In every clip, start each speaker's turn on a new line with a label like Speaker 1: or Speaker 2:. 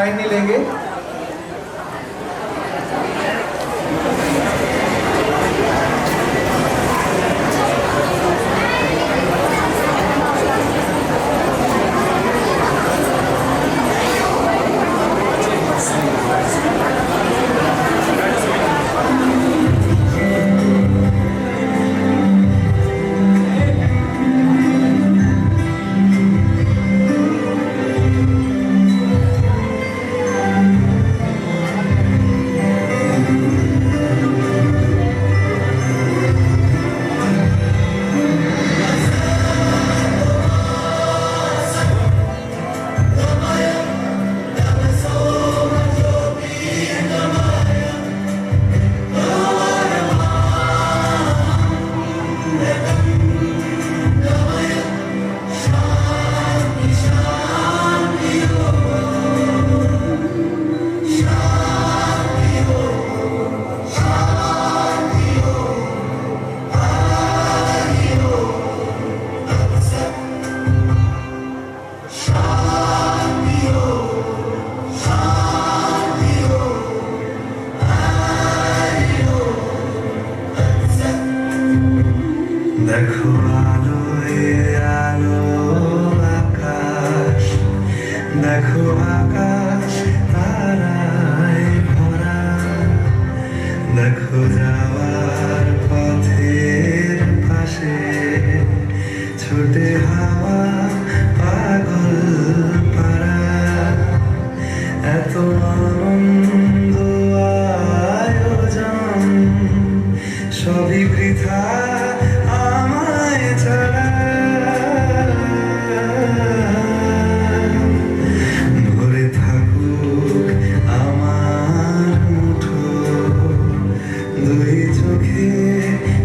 Speaker 1: Time नहीं लेंगे।
Speaker 2: দেখো আলোয় আলো আকাশ, দেখো আকাশ তারায় ভরা, দেখো যাওয়ার পথের পাশে ছুটে হাওয়া পাগল পারা। এত আনন্দ আয়োজন সবই বৃথা আমায় ছাড়া। ভরে থাকুক আমার মুঠো, দুই চোখে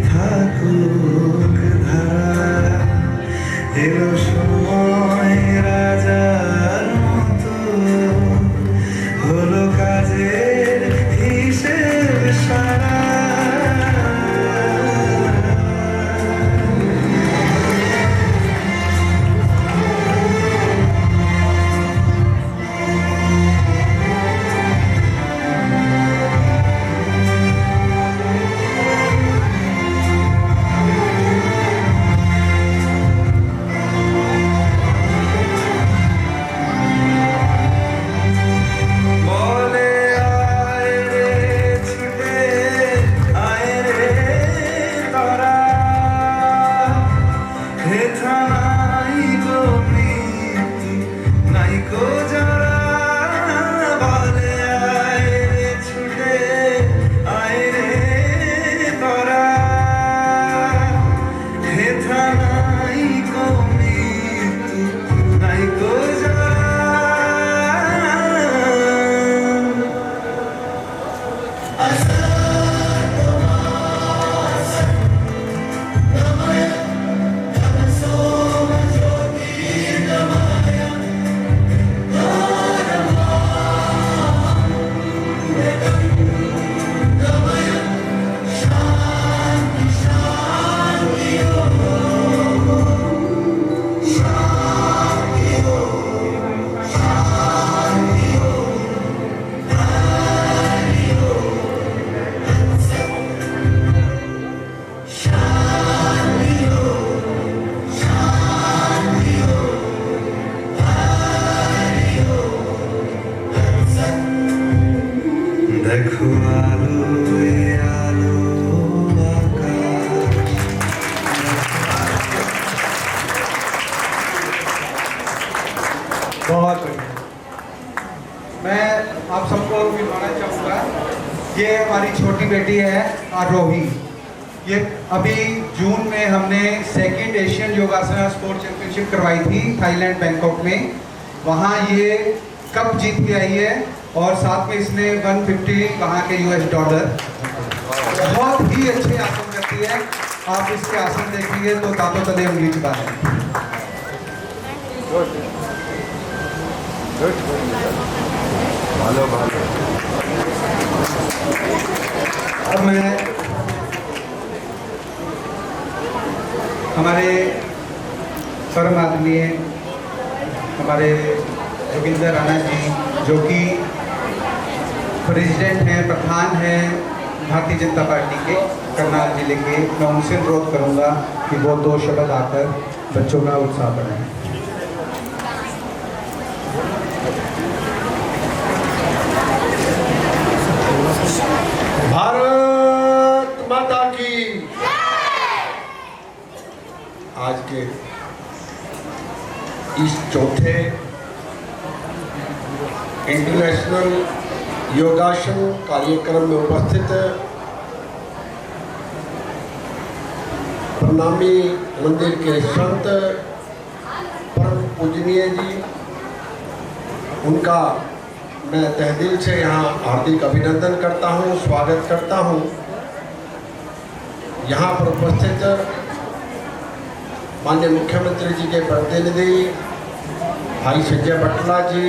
Speaker 2: থাকুক ধারা। এলো সময় রাজার মতো, হলো কাজের হিসেব সারা। দেখো আলোয় আলো আকাশ।
Speaker 1: बहुत बढ़िया। मैं आप सबको मिलवाना चाहूँगा, ये हमारी छोटी बेटी है आरोही। ये अभी जून में हमने सेकंड एशियन योगासना स्पोर्ट चैंपियनशिप करवाई थी थाईलैंड बैंकॉक में। वहाँ ये कप जीत के आई है और साथ में इसने 150 वहाँ के US डॉलर। बहुत ही अच्छे आसन करती है। आप इसके आसन देखेंगे तो दांतों तले उंगली चुका है।
Speaker 3: ভালো ভালো।
Speaker 1: अब मैं हमारे परम आदरणीय हमारे जोगिंदर राणा जी, जो कि प्रेसिडेंट हैं, प्रधान हैं भारतीय जनता पार्टी के करनाल जिले के, मैं उनसे अनुरोध करूंगा कि वो 2 शब्द आकर बच्चों का उत्साह बढ़ाएं।
Speaker 3: भारत माता की। आज के इस चौथे इंटरनेशनल योगासन कार्यक्रम में उपस्थित प्रणामी मंदिर के संत परम पूजनीय जी, उनका मैं तहे दिल से यहाँ हार्दिक अभिनंदन करता हूँ, स्वागत करता हूँ। यहाँ पर उपस्थित माननीय मुख्यमंत्री जी के प्रतिनिधि भाई संजय बटला जी,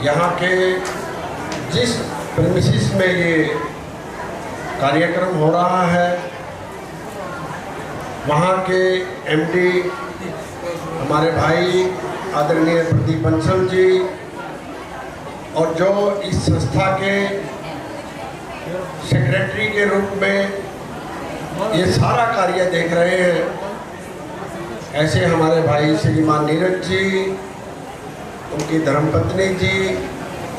Speaker 3: यहाँ के जिस प्रेमिसिस में ये कार्यक्रम हो रहा है, वहाँ के एमडी हमारे भाई आदरणीय प्रदीप बंसल जी, और जो इस संस्था के सेक्रेटरी के रूप में ये सारा कार्य देख रहे हैं, ऐसे हमारे भाई श्रीमान नीरज जी, उनकी धर्मपत्नी जी,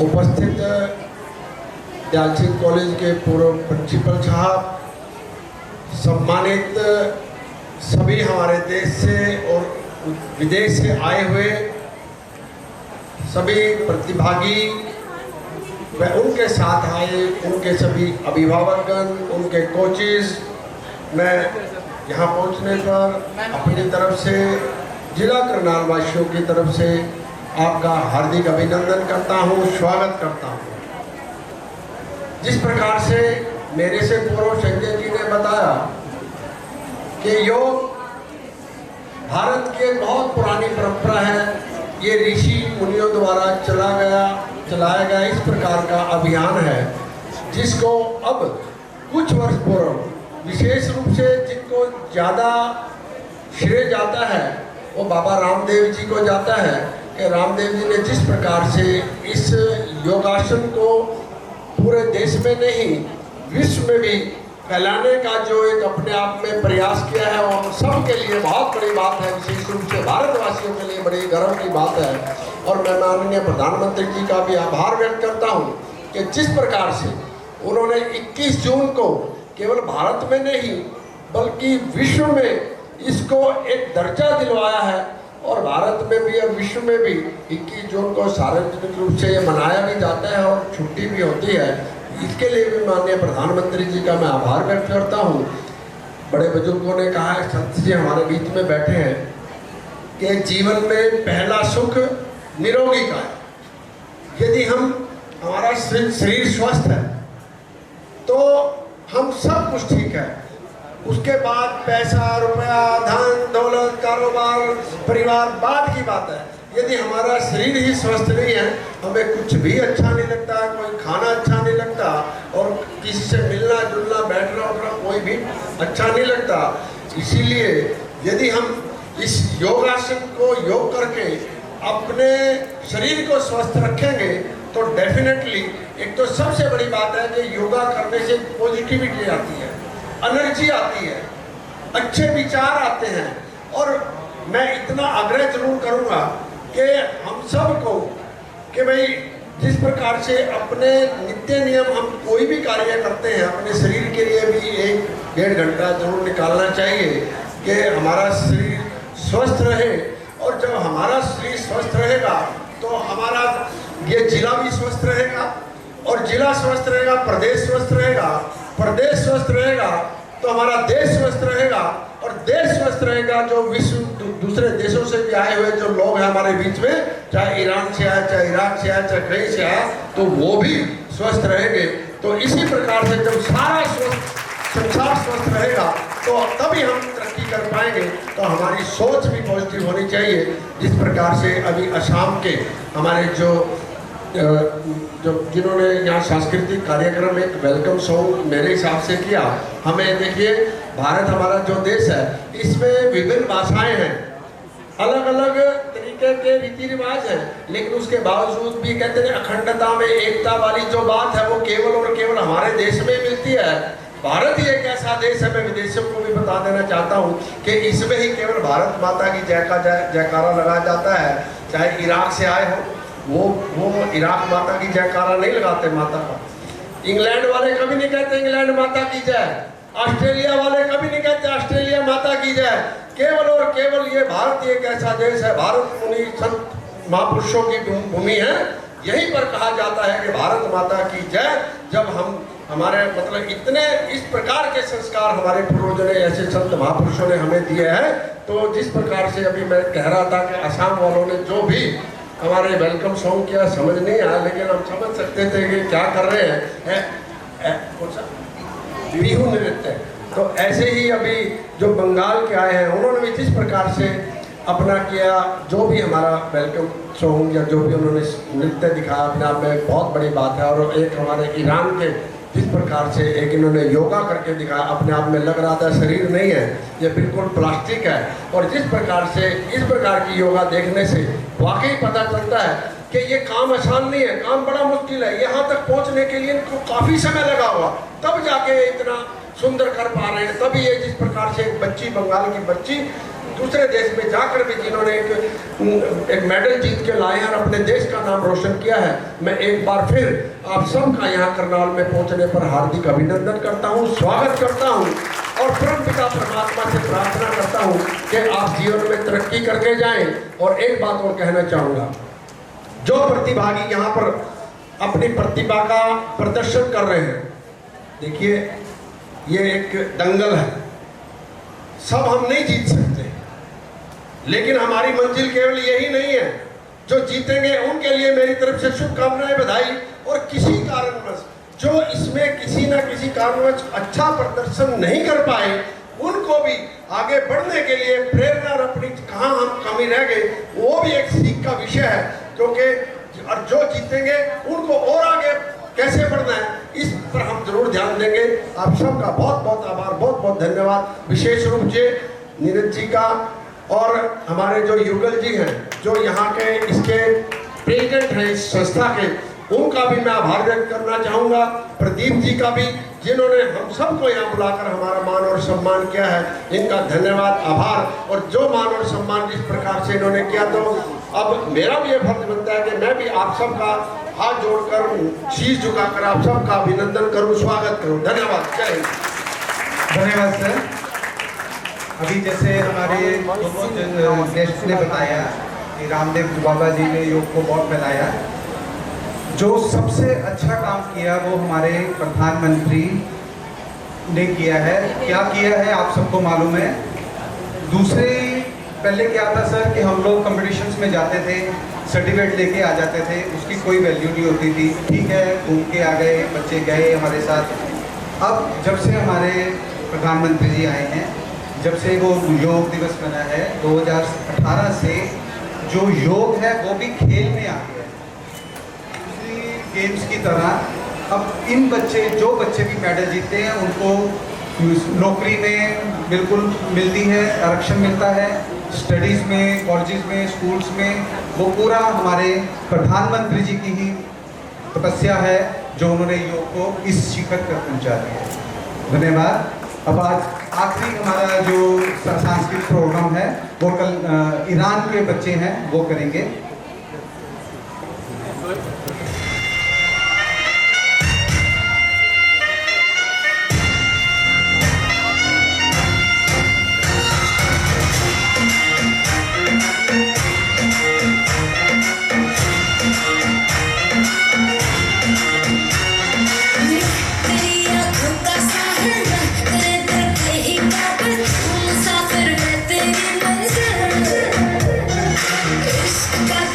Speaker 3: उपस्थित दयाल सिंह कॉलेज के पूर्व प्रिंसिपल साहब, सम्मानित सभी हमारे देश से और विदेश से आए हुए सभी प्रतिभागी व उनके साथ आए उनके सभी अभिभावकगण, उनके कोचेस, मैं यहाँ पहुँचने पर अपनी तरफ से जिला करनाल वासियों की तरफ से आपका हार्दिक अभिनंदन करता हूँ, स्वागत करता हूँ। जिस प्रकार से मेरे से पूर्व संजय जी ने बताया कि योग भारत की एक बहुत पुरानी परंपरा है, ये ऋषि मुनियों द्वारा चलाया गया इस प्रकार का अभियान है, जिसको अब कुछ वर्ष पूर्व विशेष रूप से जिनको ज़्यादा श्रेय जाता है वो बाबा रामदेव जी को जाता है कि रामदेव जी ने जिस प्रकार से इस योगासन को पूरे देश में नहीं विश्व में भी फैलाने का जो एक अपने आप में प्रयास किया है, और सबके लिए बहुत बड़ी बात है, विशेष रूप से भारतवासियों के लिए बड़ी गर्व की बात है। और मैं माननीय प्रधानमंत्री जी का भी आभार व्यक्त करता हूं कि जिस प्रकार से उन्होंने 21 जून को केवल भारत में नहीं बल्कि विश्व में इसको एक दर्जा दिलवाया है, और भारत में भी और विश्व में भी 21 जून को सार्वजनिक रूप से ये मनाया भी जाता है और छुट्टी भी होती है। इसके लिए भी माननीय प्रधानमंत्री जी का मैं आभार व्यक्त करता हूँ। बड़े बुजुर्गों ने कहा है, संत जी हमारे बीच में बैठे हैं, कि जीवन में पहला सुख निरोगी का है। यदि हमारा शरीर स्वस्थ है तो हम सब कुछ ठीक है, उसके बाद पैसा, रुपया, धन दौलत, कारोबार, परिवार बाद की बात है। यदि हमारा शरीर ही स्वस्थ नहीं है, हमें कुछ भी अच्छा नहीं लगता, कोई खाना अच्छा नहीं लगता, और किसी से मिलना जुलना बैठना उठना कोई भी अच्छा नहीं लगता। इसीलिए यदि हम इस योगासन को योग करके अपने शरीर को स्वस्थ रखेंगे तो डेफिनेटली एक तो सबसे बड़ी बात है कि योगा करने से पॉजिटिविटी आती है, एनर्जी आती है, अच्छे विचार आते हैं। और मैं इतना आग्रह जरूर करूँगा कि हम सब को कि भाई जिस प्रकार से अपने नित्य नियम हम कोई भी कार्य करते हैं, अपने शरीर के लिए भी 1-1.5 घंटा जरूर निकालना चाहिए कि हमारा शरीर स्वस्थ रहे। और जब हमारा शरीर स्वस्थ रहेगा तो हमारा ये जिला भी स्वस्थ रहेगा, और जिला स्वस्थ रहेगा, प्रदेश स्वस्थ रहेगा, प्रदेश स्वस्थ रहेगा तो हमारा देश स्वस्थ रहेगा, और देश स्वस्थ रहेगा जो विश्व दूसरे देशों से भी आए हुए जो लोग हैं हमारे बीच में, चाहे ईरान से आए, चाहे इराक से आए, चाहे कहीं से आए, तो वो भी स्वस्थ रहेंगे। तो इसी प्रकार से जब सारा संसार स्वस्थ रहेगा तो तभी हम तरक्की कर पाएंगे। तो हमारी सोच भी पॉजिटिव होनी चाहिए। जिस प्रकार से अभी असम के हमारे जो जिन्होंने यहाँ सांस्कृतिक कार्यक्रम एक वेलकम सॉन्ग मेरे हिसाब से किया, हमें देखिए भारत हमारा जो देश है इसमें विभिन्न भाषाएं हैं, अलग अलग तरीके के रीति रिवाज हैं, लेकिन उसके बावजूद भी कहते हैं अखंडता में एकता वाली जो बात है वो केवल और केवल हमारे देश में मिलती है। भारत ही एक ऐसा देश है, मैं विदेशों को भी बता देना चाहता हूँ कि इसमें ही केवल भारत माता की जयकारा लगाया जाता है। चाहे इराक से आए हो, वो इराक माता की जयकारा नहीं लगाते माता का। इंग्लैंड वाले कभी नहीं कहते इंग्लैंड माता की जय, ऑस्ट्रेलिया वाले कभी नहीं कहते ऑस्ट्रेलिया माता की जय। केवल और केवल ये भारत एक ऐसा देश है, भारत उन्हीं संत महापुरुषों की भूमि है। यहीं पर कहा जाता है कि भारत माता की जय। जब हम हमारे मतलब इतने इस प्रकार के संस्कार हमारे पूर्वजों ने, ऐसे संत महापुरुषों ने हमें दिए हैं, तो जिस प्रकार से अभी मैं कह रहा था कि असम वालों ने जो भी हमारे वेलकम सॉन्ग किया समझ नहीं आया, लेकिन हम समझ सकते थे कि क्या कर रहे हैं। बिहू नृत्य। तो ऐसे ही अभी जो बंगाल के आए हैं उन्होंने भी जिस प्रकार से अपना किया, जो भी हमारा वेलकम सॉन्ग या जो भी उन्होंने नृत्य दिखाया अपने आप में बहुत बड़ी बात है। और एक हमारे ईरान के जिस प्रकार से एक इन्होंने योगा करके दिखाया, अपने आप में लग रहा था शरीर नहीं है, ये बिल्कुल प्लास्टिक है। और जिस प्रकार से इस प्रकार की योगा देखने से वाकई पता चलता है कि ये काम आसान नहीं है, काम बड़ा मुश्किल है। यहाँ तक पहुँचने के लिए इनको काफ़ी समय लगा हुआ, तब जाके इतना सुंदर कर पा रहे हैं। तभी ये जिस प्रकार से एक बच्ची, बंगाल की बच्ची दूसरे देश में जाकर भी जिन्होंने एक मेडल जीत के लाए हैं और अपने देश का नाम रोशन किया है, मैं एक बार फिर आप सबका यहाँ करनाल में पहुँचने पर हार्दिक अभिनंदन करता हूँ, स्वागत करता हूँ और परमपिता परमात्मा से प्रार्थना करता हूँ कि आप जीवन में तरक्की करके जाएं। और एक बात और कहना चाहूँगा, जो प्रतिभागी यहाँ पर अपनी प्रतिभा का प्रदर्शन कर रहे हैं, देखिए ये एक दंगल है, सब हम नहीं जीत सकते, लेकिन हमारी मंजिल केवल यही नहीं है। जो जीतेंगे उनके लिए मेरी तरफ से शुभकामनाएं, बधाई। और किसी कारणवश जो इसमें किसी न किसी कारणवश अच्छा प्रदर्शन नहीं कर पाए, उनको भी आगे बढ़ने के लिए प्रेरणा और अपनी कहाँ हम कमी रह गए वो भी एक सीख का विषय है। क्योंकि और जो जीतेंगे उनको और आगे कैसे बढ़ना है, इस पर हम जरूर ध्यान देंगे। आप सबका बहुत बहुत आभार, बहुत बहुत धन्यवाद। विशेष रूप से नीरज जी का और हमारे जो युगल जी हैं, जो यहाँ के इसके प्रेसिडेंट हैं इस संस्था के, उनका भी मैं आभार व्यक्त करना चाहूँगा। प्रदीप जी का भी, जिन्होंने हम सबको यहाँ बुलाकर हमारा मान और सम्मान किया है, इनका धन्यवाद, आभार। और जो मान और सम्मान जिस प्रकार से इन्होंने किया, तो अब मेरा भी ये फर्ज बनता है कि मैं भी आप सबका हाथ जोड़कर, शीश झुकाकर आप सबका अभिनंदन करूँ, स्वागत करूँ। धन्यवाद, जय हिंद।
Speaker 1: धन्यवाद सर। अभी जैसे हमारे गेस्ट ने बताया कि रामदेव बाबा जी ने योग को बहुत फैलाया। जो सबसे अच्छा काम किया वो हमारे प्रधानमंत्री ने किया है। क्या किया है आप सबको मालूम है। दूसरे पहले क्या था सर कि हम लोग कॉम्पिटिशन्स में जाते थे, सर्टिफिकेट लेके आ जाते थे, उसकी कोई वैल्यू नहीं होती थी। ठीक है, घूम के आ गए, बच्चे गए हमारे साथ। अब जब से हमारे प्रधानमंत्री जी आए हैं, जब से वो योग दिवस बना है 2018 से, जो योग है वो भी खेल में आ गया है, दूसरी गेम्स की तरह। अब इन जो बच्चे भी मेडल जीतते हैं उनको नौकरी में बिल्कुल मिलती है, आरक्षण मिलता है। स्टडीज़ में, कॉलेजेस में, स्कूल्स में, वो पूरा हमारे प्रधानमंत्री जी की ही तपस्या है जो उन्होंने योग को इस शिखर तक पहुंचा दिया। धन्यवाद। अब आज आखिरी हमारा जो सांस्कृतिक प्रोग्राम है वो कल ईरान के बच्चे हैं वो करेंगे।
Speaker 4: Got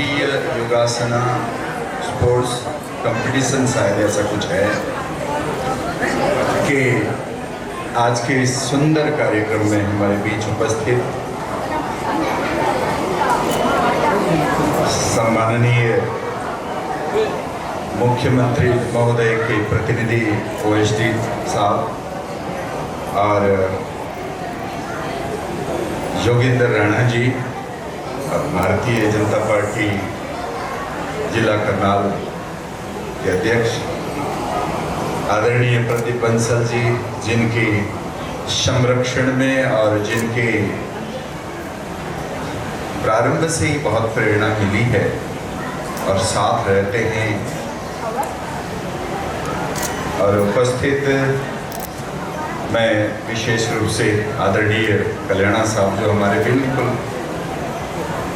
Speaker 4: राष्ट्रीय योगासना स्पोर्ट्स कंपटीशन शायद ऐसा कुछ है कि आज के इस सुंदर कार्यक्रम में हमारे बीच उपस्थित सम्माननीय मुख्यमंत्री महोदय के प्रतिनिधि ओएसडी साहब और योगेंद्र राणा जी और भारतीय जनता पार्टी जिला करनाल के अध्यक्ष आदरणीय प्रदीप बंसल जी, जिनके संरक्षण में और जिनके प्रारंभ से ही बहुत प्रेरणा मिली है और साथ रहते हैं, और उपस्थित मैं विशेष रूप से आदरणीय कल्याणा साहब जो हमारे बिल्कुल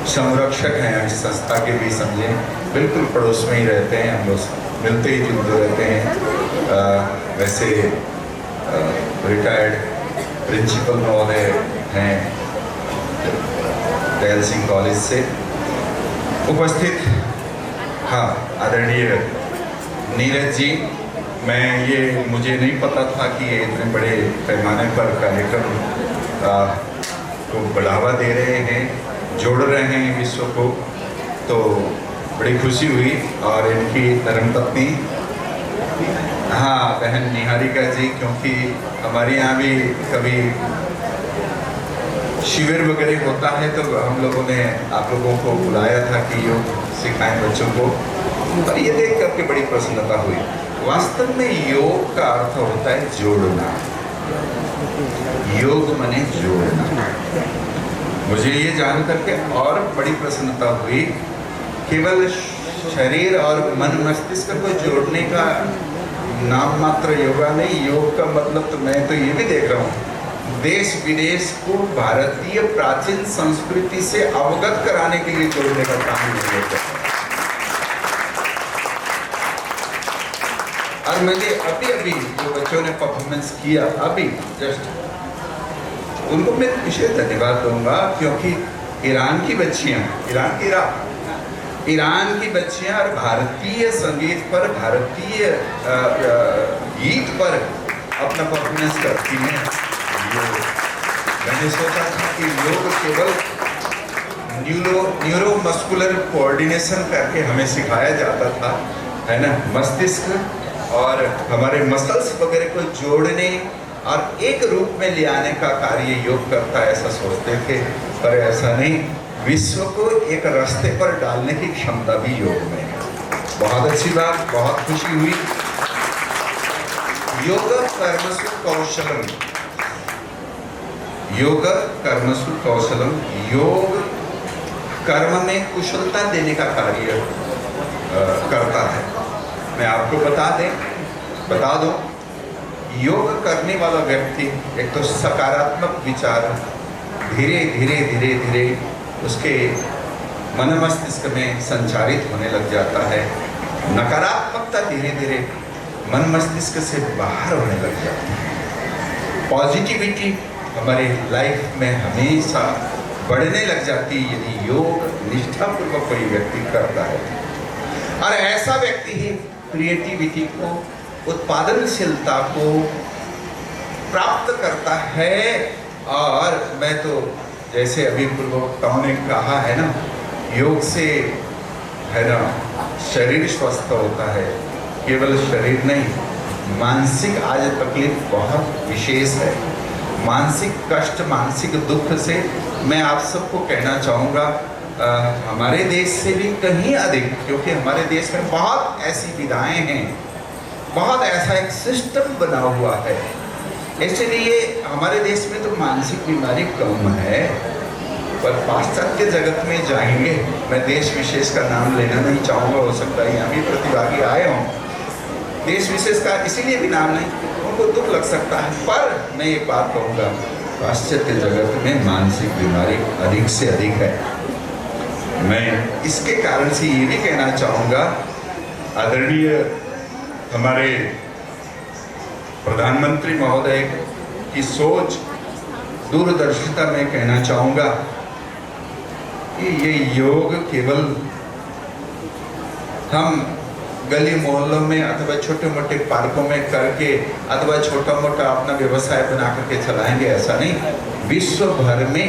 Speaker 4: संरक्षक हैं इस संस्था के भी समझें, बिल्कुल पड़ोस में ही रहते हैं, हम लोग मिलते ही जुलते रहते हैं। वैसे रिटायर्ड प्रिंसिपल महोदय हैं दयाल सिंह कॉलेज से उपस्थित। हाँ, आदरणीय नीरज जी, मुझे नहीं पता था कि ये इतने बड़े पैमाने पर कार्यक्रम को बढ़ावा दे रहे हैं, जोड़ रहे हैं विश्व को, तो बड़ी खुशी हुई। और इनकी धर्मपत्नी हाँ बहन निहारिका जी, क्योंकि हमारे यहाँ भी कभी शिविर वगैरह होता है तो हम लोगों ने आप लोगों को बुलाया था कि योग सिखाएं बच्चों को, और ये देख करके बड़ी प्रसन्नता हुई। वास्तव में योग का अर्थ होता है जोड़ना, योग माने जोड़ना। मुझे ये जान करके और बड़ी प्रसन्नता हुई, केवल शरीर और मन मस्तिष्क को जोड़ने का नाम मात्र योगा नहीं, योग का मतलब तो मैं तो ये भी देख रहा हूँ, देश विदेश को भारतीय प्राचीन संस्कृति से अवगत कराने के लिए जोड़ने का काम योग है। और मैंने अभी जो बच्चों ने परफॉर्मेंस किया अभी जस्ट, उनको मैं विशेष धन्यवाद दूंगा, क्योंकि ईरान की बच्चियां, ईरान की बच्चियां और भारतीय संगीत पर, भारतीय गीत पर अपना परफॉर्मेंस करती हैं। मैंने सोचा था कि योग केवल न्यूरो मस्कुलर कोऑर्डिनेशन करके हमें सिखाया जाता था, है ना, मस्तिष्क और हमारे मसल्स वगैरह को जोड़ने और एक रूप में ले आने का कार्य योग करता है, ऐसा सोचते थे, पर ऐसा नहीं। विश्व को एक रास्ते पर डालने की क्षमता भी योग में है। बहुत अच्छी बात, बहुत खुशी हुई। योग कर्मसु कौशलम, योग कर्मसु कौशलम, योग कर्म में कुशलता देने का कार्य करता है। मैं आपको बता दूं, योग करने वाला व्यक्ति एक तो सकारात्मक विचार धीरे धीरे उसके मन मस्तिष्क में संचारित होने लग जाता है, नकारात्मकता धीरे धीरे मन मस्तिष्क से बाहर होने लग जाती है, पॉजिटिविटी हमारे लाइफ में हमेशा बढ़ने लग जाती है यदि योग निष्ठापूर्वक कोई व्यक्ति करता है। और ऐसा व्यक्ति ही क्रिएटिविटी को, उत्पादनशीलता को प्राप्त करता है। और मैं तो जैसे अभी पूर्व वक्ताओं ने कहा है ना, योग से है ना शरीर स्वस्थ होता है, केवल शरीर नहीं, मानसिक आज तकलीफ बहुत विशेष है, मानसिक कष्ट, मानसिक दुख से मैं आप सबको कहना चाहूँगा हमारे देश से भी कहीं अधिक, क्योंकि हमारे देश में बहुत ऐसी विधाएं हैं, बहुत ऐसा एक सिस्टम बना हुआ है, इसलिए हमारे देश में तो मानसिक बीमारी कम है। पर पाश्चात्य जगत में जाएंगे, मैं देश विशेष का नाम लेना नहीं चाहूँगा, हो सकता है यहाँ भी प्रतिभागी आए हों, देश विशेष का इसीलिए भी नाम नहीं, उनको दुख लग सकता है। पर मैं एक बात कहूँगा, पाश्चात्य जगत में मानसिक बीमारी अधिक से अधिक है। मैं इसके कारण से ये भी कहना चाहूँगा, आदरणीय हमारे प्रधानमंत्री महोदय की सोच, दूरदर्शिता में कहना चाहूँगा कि ये योग केवल हम गली मोहल्लों में अथवा छोटे मोटे पार्कों में करके अथवा छोटा मोटा अपना व्यवसाय बना करके चलाएंगे, ऐसा नहीं। विश्व भर में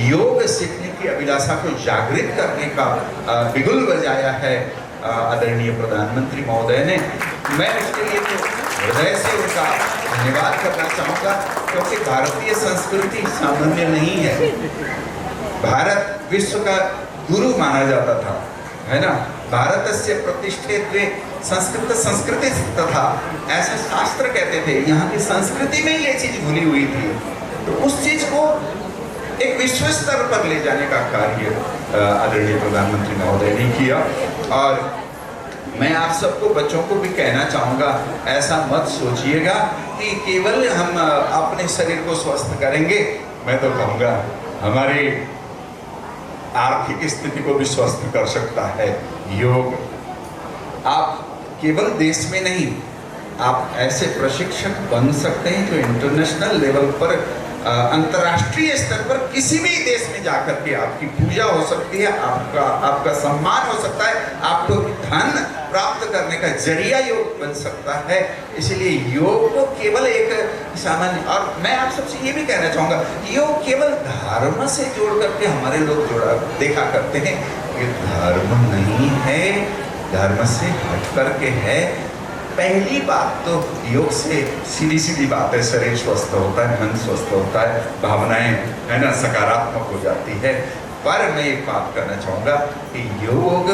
Speaker 4: योग सीखने की अभिलाषा को जागृत करने का बिगुल बजाया है आदरणीय प्रधानमंत्री महोदय ने। मैं उसके लिए तो हृदय से उनका धन्यवाद करना चाहूँगा, क्योंकि भारतीय संस्कृति सामान्य नहीं है। भारत विश्व का गुरु माना जाता था, है ना। भारत से प्रतिष्ठित संस्कृत संस्कृति तथा ऐसा शास्त्र कहते थे। यहाँ की संस्कृति में ये चीज भूली हुई थी, तो उस चीज को एक विश्व स्तर पर ले जाने का कार्य आदरणीय प्रधानमंत्री महोदय ने किया। और मैं आप सबको, बच्चों को भी कहना चाहूँगा, ऐसा मत सोचिएगा कि केवल हम अपने शरीर को स्वस्थ करेंगे। मैं तो कहूँगा हमारी आर्थिक स्थिति को भी स्वस्थ कर सकता है योग। आप केवल देश में नहीं, आप ऐसे प्रशिक्षक बन सकते हैं जो इंटरनेशनल लेवल पर, अंतर्राष्ट्रीय स्तर पर किसी भी देश में जाकर के आपकी पूजा हो सकती है, आपका सम्मान हो सकता है, आपको धन प्राप्त करने का जरिया योग बन सकता है। इसलिए योग को केवल एक सामान्य, और मैं आप सबसे ये भी कहना चाहूँगा, योग केवल धर्म से जोड़ करके हमारे लोग जोड़ा देखा करते हैं। ये धर्म नहीं है, धर्म से हट करके है। पहली बात तो योग से सीधी सीधी बात है, शरीर स्वस्थ होता है, मन स्वस्थ होता है, भावनाएं, है ना, सकारात्मक हो जाती है। पर मैं एक बात करना चाहूँगा कि योग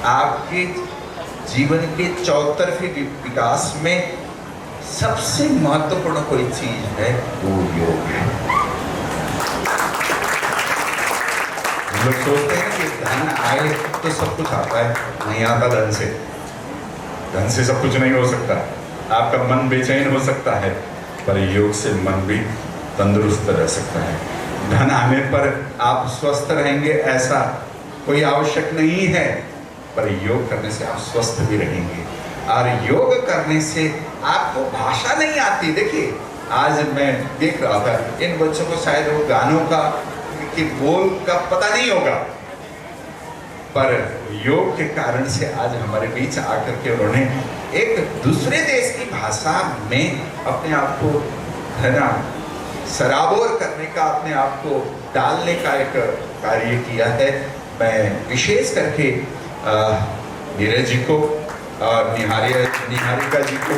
Speaker 4: आपके जीवन के चौतरफे विकास में सबसे महत्वपूर्ण कोई चीज है, वो योग है। हम लोग सोचते हैं कि धन आए तो सब कुछ आता है, नहीं आता धन से। धन से सब कुछ नहीं हो सकता। आपका मन बेचैन हो सकता है, पर योग से मन भी तंदुरुस्त रह सकता है। धन आने पर आप स्वस्थ रहेंगे ऐसा कोई आवश्यक नहीं है, पर योग करने से आप स्वस्थ भी रहेंगे। और योग करने से आपको भाषा नहीं आती। देखिए, आज मैं देख रहा था, इन बच्चों को शायद वो गानों का कि बोल का पता नहीं होगा, पर योग के कारण से आज हमारे बीच आकर के उन्होंने एक दूसरे देश की भाषा में अपने आप को, है ना, सराबोर करने का, अपने आप को डालने का एक कार्य किया है। मैं विशेष करके नीरज जी को और निहारिका जी को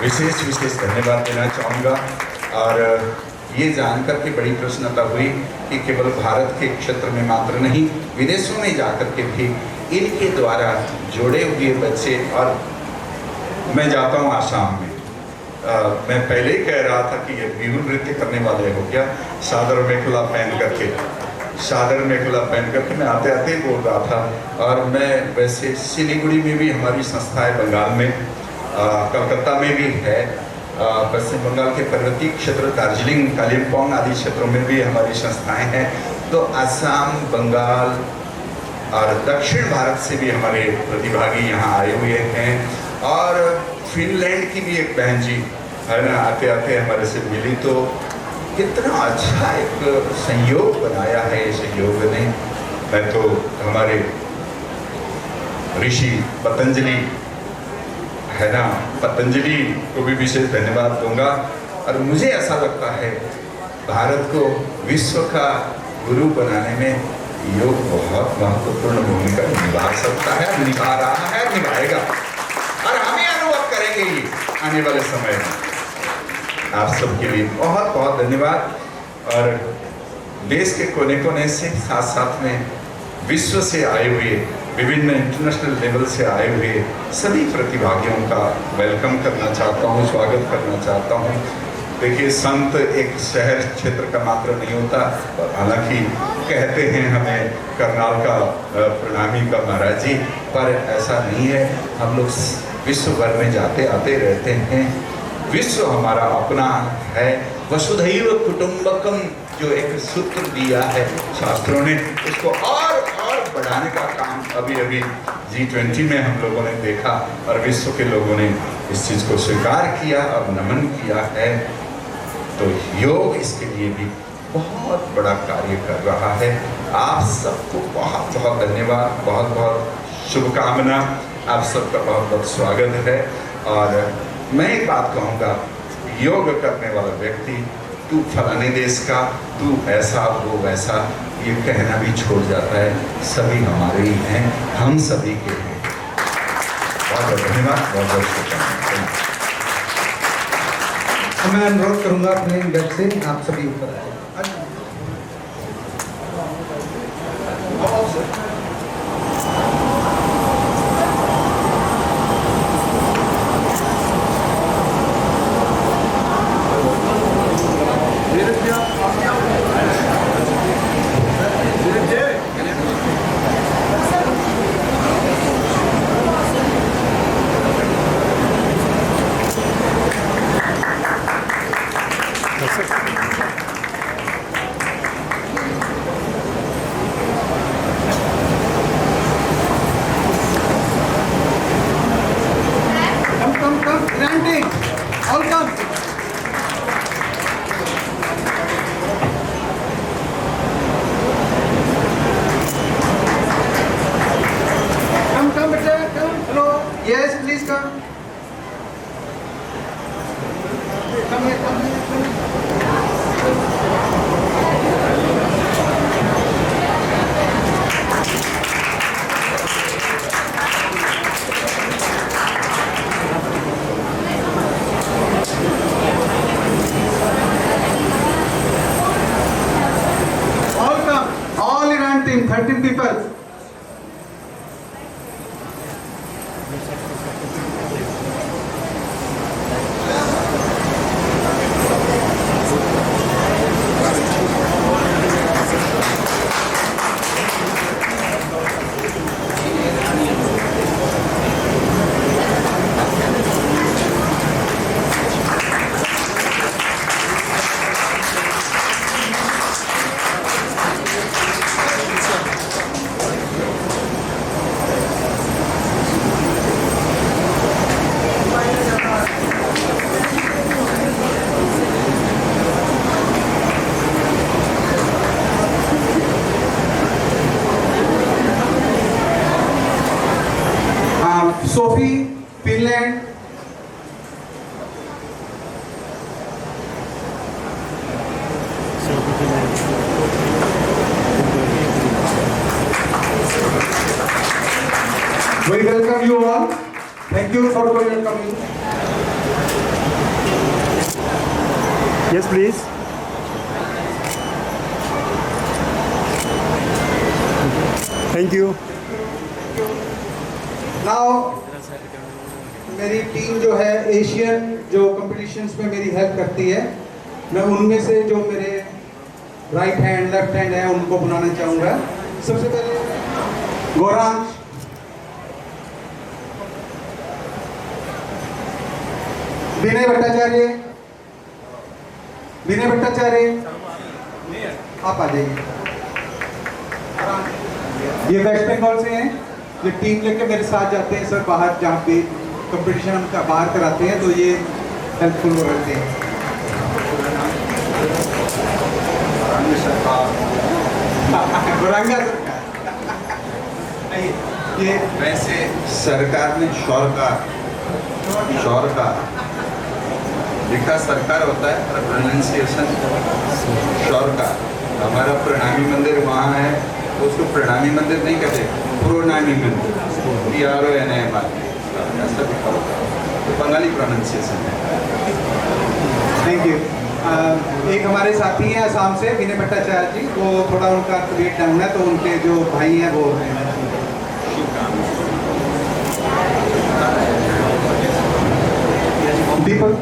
Speaker 4: विशेष धन्यवाद देना चाहूँगा। और ये जानकर के बड़ी प्रसन्नता हुई कि केवल भारत के क्षेत्र में मात्र नहीं, विदेशों में जाकर के भी इनके द्वारा जोड़े हुए बच्चे। और मैं जाता हूँ आसाम में, मैं पहले ही कह रहा था कि ये बिहू नृत्य करने वाले हो क्या, चादर मेखला पहन करके मैं आते आते बोल रहा था। और मैं वैसे सिलीगुड़ी में भी हमारी संस्था है, बंगाल में, कलकत्ता में भी है, पश्चिम बंगाल के पर्वतीय क्षेत्र दार्जिलिंग, कालिम्पोंग आदि क्षेत्रों में भी हमारी संस्थाएं हैं। तो असम, बंगाल और दक्षिण भारत से भी हमारे प्रतिभागी यहाँ आए हुए हैं। और फिनलैंड की भी एक बहन जी, है ना, आते आते हमारे से मिली। तो कितना अच्छा एक संयोग बनाया है इस योग ने। मैं तो हमारे ऋषि पतंजलि, है ना, पतंजलि को भी विशेष धन्यवाद दूंगा। और मुझे ऐसा लगता है भारत को विश्व का गुरु बनाने में योग बहुत महत्वपूर्ण भूमिका निभा सकता है, निभा रहा है, निभाएगा। और हमें अनुभव करेंगे ये आने वाले समय में। आप सबके लिए बहुत बहुत धन्यवाद। और देश के कोने कोने से, साथ साथ में विश्व से आए हुए, विभिन्न इंटरनेशनल लेवल से आए हुए सभी प्रतिभागियों का वेलकम करना चाहता हूँ, स्वागत करना चाहता हूँ। देखिए, संत एक शहर क्षेत्र का मात्र नहीं होता, हालांकि कहते हैं हमें करनाल का प्रणामी का महाराज जी, पर ऐसा नहीं है। हम लोग विश्व भर में जाते आते रहते हैं। विश्व हमारा अपना है। वसुधैव कुटुंबकम जो एक सूत्र दिया है शास्त्रों ने, उसको और बढ़ाने का काम अभी G20 में हम लोगों ने देखा, और विश्व के लोगों ने इस चीज़ को स्वीकार किया और नमन किया है। तो योग इसके लिए भी बहुत बड़ा कार्य कर रहा है। आप सबको बहुत बहुत धन्यवाद, बहुत बहुत शुभकामना, आप सबका बहुत बहुत स्वागत है। और मैं एक बात कहूँगा, योग करने वाला व्यक्ति तू फलाने देश का, तू ऐसा वो वैसा, ये कहना भी छोड़ जाता है। सभी हमारे ही हैं, हम सभी के हैं। बहुत बहुत धन्यवाद, बहुत बहुत शुभकामनाएं।
Speaker 1: मैं अनुरोध करूंगा अपने बेड से आप सभी ऊपर आए। Come, Randy, all come. Come, beta, come. Hello. Yes, please come. Come here, come here, come here. All come. All Iran team, 13 people. Sophie, Finland. We welcome you all. Thank you for welcoming.
Speaker 5: Yes, please. Thank you.
Speaker 1: Now, मेरी team जो है Asian जो competitions में मेरी help करती है, मैं उनमें से जो मेरे राइट हैंड लेफ्ट हैंड है उनको बुलाना चाहूँगा। सबसे पहले गौरांश, विनय भट्टाचार्य, विनय भट्टाचार्य आप आ जाइए। ये वेस्ट बंगाल से हैं, ये टीम लेके मेरे साथ जाते हैं सर बाहर, जहाँ पे कंपटीशन हम बाहर कराते हैं तो ये हेल्पफुल रहते हैं।
Speaker 4: ये वैसे सरकार ने शौर का लिखा सरकार होता है, पर प्रोनाउंसिएशन शौर का। हमारा प्रणामी मंदिर वहाँ है, तो उसको प्रणामी मंदिर नहीं कहते, प्रोनामी मंदिर, PRONAMI ऐसा लिखा होता है, तो बंगाली प्रोनाउंसिएशन है।
Speaker 1: Thank you. एक हमारे साथी हैं असम से, विनय भट्टाचार्य जी, वो थोड़ा उनका वेट डाउन है तो उनके जो भाई हैं वो दीपक।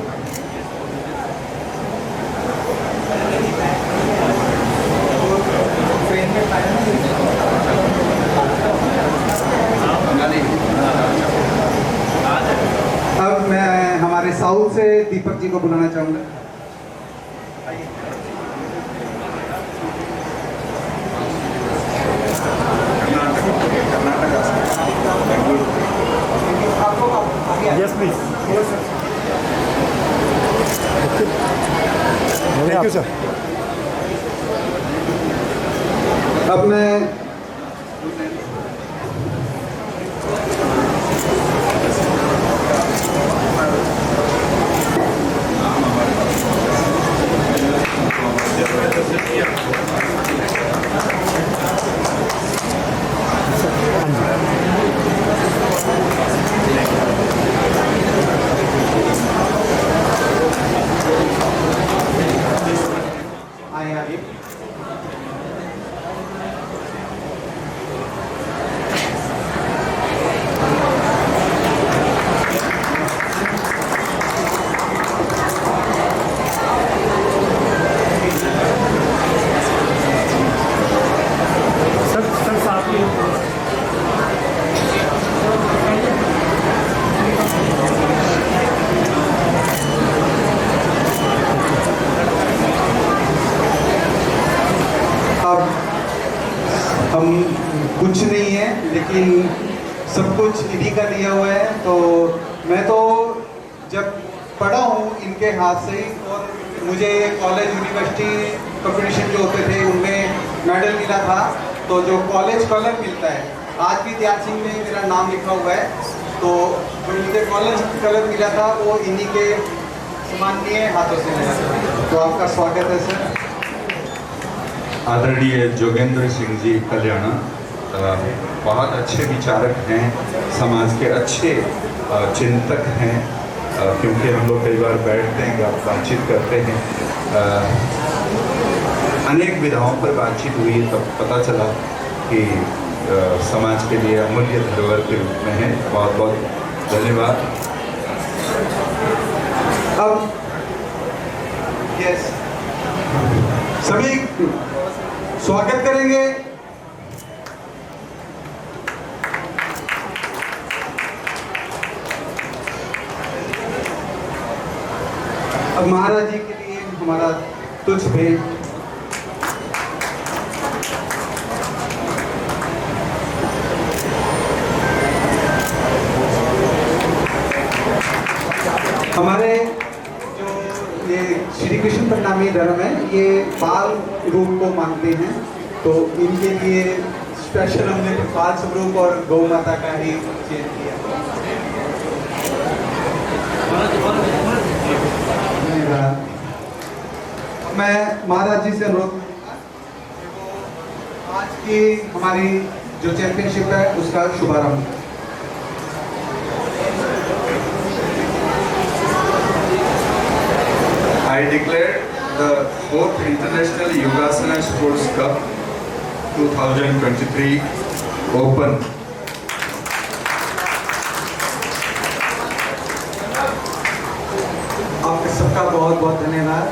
Speaker 1: अब मैं हमारे साउथ से दीपक जी को बुलाना चाहूँगा।
Speaker 5: Yes, please. Thank you, sir.
Speaker 1: आए आगे।
Speaker 5: सर साथ में
Speaker 1: अब हम कुछ नहीं है, लेकिन सब कुछ इन्हीं का दिया हुआ है। तो मैं तो जब पढ़ा हूँ इनके हाथ से ही, और मुझे कॉलेज यूनिवर्सिटी कंपटीशन जो होते थे उनमें मेडल मिला था। तो जो कॉलेज कलर मिलता है, आज भी त्याग सिंह में मेरा नाम लिखा हुआ है। तो जो मुझे कॉलेज कलर मिला था वो इन्हीं के सम्माननीय हाथों से मिला था। तो आपका स्वागत है सर।
Speaker 4: आदरणीय जोगेंद्र सिंह जी कल्याणा बहुत अच्छे विचारक हैं, समाज के अच्छे चिंतक हैं। क्योंकि हम लोग कई बार बैठते हैं, बातचीत करते हैं, अनेक विधाओं पर बातचीत हुई, तब पता चला कि समाज के लिए अमूल्य धरोहर के रूप में है। बहुत बहुत धन्यवाद।
Speaker 1: अब यस, सभी स्वागत करेंगे। अब महाराज जी के लिए हमारा तुझ भेंट। हमारे जो ये श्री कृष्ण परिणामी धर्म है, ये बाल रूप को मानते हैं। तो इनके लिए स्पेशल हमने बाल स्वरूप और गौ माता का ही चेंज किया। धन्यवाद। मैं महाराज जी से अनुरोध करूंगा कि वो आज की हमारी जो चैंपियनशिप है उसका शुभारंभ करें।
Speaker 4: I declare the 4th International Yogasana Sports Cup 2023 open.
Speaker 1: आपका सबका बहुत बहुत धन्यवाद।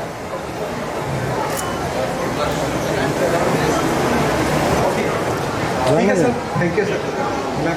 Speaker 1: ठीक है सर, थैंक यू सर। मैं